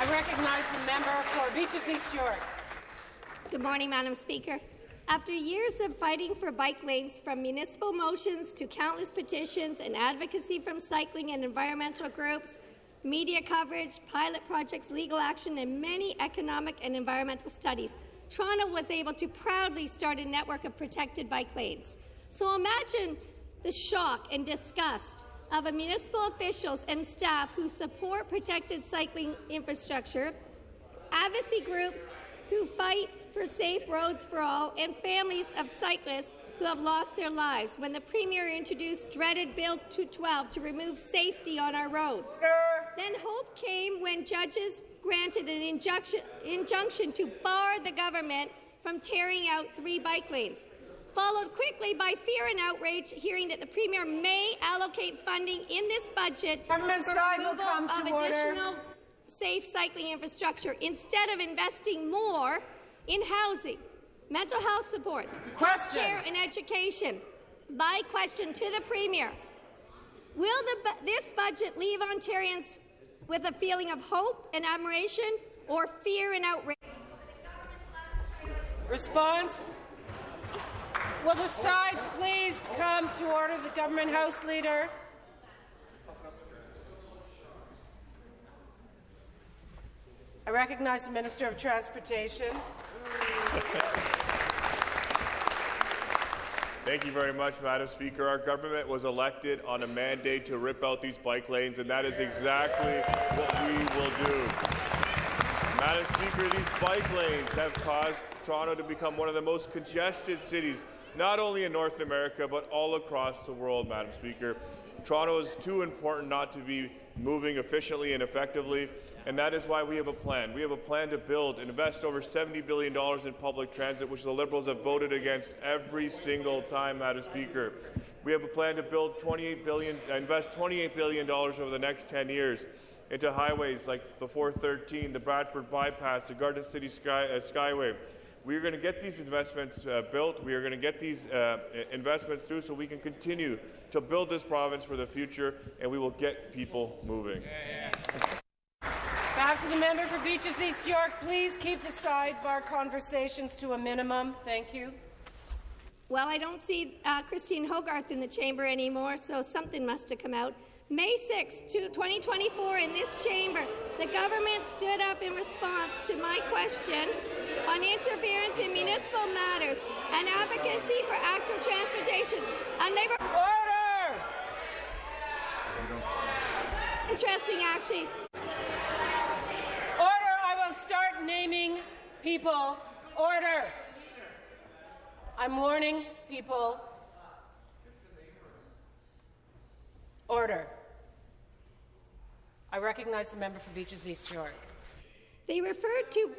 I recognize the member for Beaches East York. Good morning, Madam Speaker. After years of fighting for bike lanes, from municipal motions to countless petitions and advocacy from cycling and environmental groups, media coverage, pilot projects, legal action, and many economic and environmental studies, Toronto was able to proudly start a network of protected bike lanes. So imagine the shock and disgust of municipal officials and staff who support protected cycling infrastructure, advocacy groups who fight for safe roads for all, and families of cyclists who have lost their lives when the Premier introduced dreaded Bill 212 to remove safety on our roads. Then hope came when judges granted an injunction to bar the government from tearing out 3 bike lanes, followed quickly by fear and outrage, hearing that the Premier may allocate funding in this budget for removal of additional safe cycling infrastructure instead of investing more in housing, mental health supports, care and education. My question to the Premier: will this budget leave Ontarians with a feeling of hope and admiration, or fear and outrage? Response. Will the sides please come to order? The Government House Leader. I recognize the Minister of Transportation. Thank you very much, Madam Speaker. Our government was elected on a mandate to rip out these bike lanes, and that is exactly what we will do. Madam Speaker, these bike lanes have caused Toronto to become one of the most congested cities, not only in North America, but all across the world, Madam Speaker. Toronto is too important not to be moving efficiently and effectively, and that is why we have a plan. We have a plan to build and invest over $70 billion in public transit, which the Liberals have voted against every single time, Madam Speaker. We have a plan to build invest $28 billion over the next 10 years into highways like the 413, the Bradford Bypass, the Garden City Skyway. We are going to get these investments built. We are going to get these investments through so we can continue to build this province for the future, and we will get people moving. Back to the member for Beaches East York. Please keep the sidebar conversations to a minimum. Thank you. Well, I don't see Christine Hogarth in the chamber anymore, so something must have come out. May 6, 2024, in this chamber, the government stood up in response to my question on interference in municipal matters and advocacy for active transportation. And they were order. Interesting, actually. Order. I will start naming people. Order. I'm warning people. Order. I recognize the member for Beaches East York. They referred to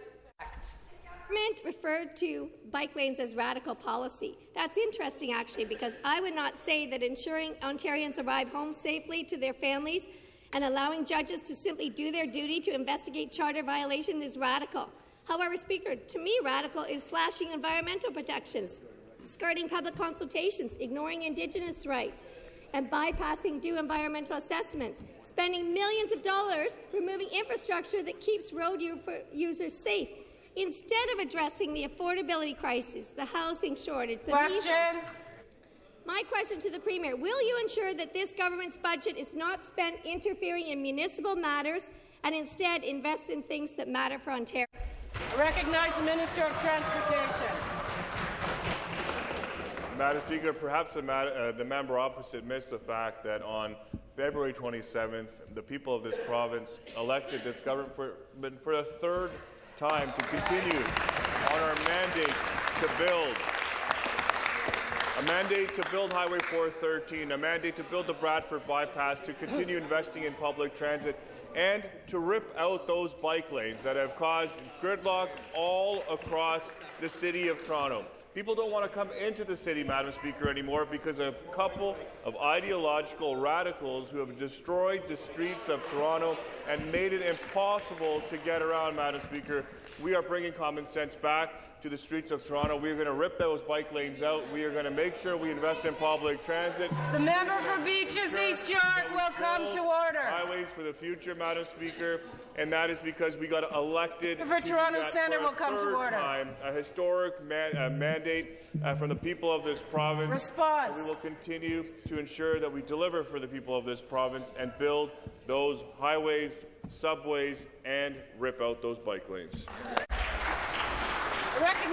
government referred to bike lanes as radical policy. That's interesting, actually, because I would not say that ensuring Ontarians arrive home safely to their families and allowing judges to simply do their duty to investigate charter violation is radical. However, Speaker, to me, radical is slashing environmental protections, skirting public consultations, ignoring Indigenous rights, and bypassing due environmental assessments, spending millions of dollars removing infrastructure that keeps road users safe, instead of addressing the affordability crisis, the housing shortage, the question. My question to the Premier: will you ensure that this government's budget is not spent interfering in municipal matters and instead invest in things that matter for Ontario? I recognize the Minister of Transportation. Madam Speaker, perhaps the member opposite missed the fact that on February 27th, the people of this province elected this government for the third time to continue on our mandate to build Highway 413, a mandate to build the Bradford Bypass, to continue investing in public transit, and to rip out those bike lanes that have caused gridlock all across the City of Toronto. People don't want to come into the city, Madam Speaker, anymore because of a couple of ideological radicals who have destroyed the streets of Toronto and made it impossible to get around, Madam Speaker. We are bringing common sense back to the streets of Toronto. We are going to rip those bike lanes out. We are going to make sure we invest in public transit. The member for Beaches East York will come to order. Highways for the future, Madam Speaker, and that is because we got elected For Toronto to Centre will come to order. Time, a historic mandate from the people of this province. Response. We will continue to ensure that we deliver for the people of this province and build those highways, subways, and rip out those bike lanes. Recognize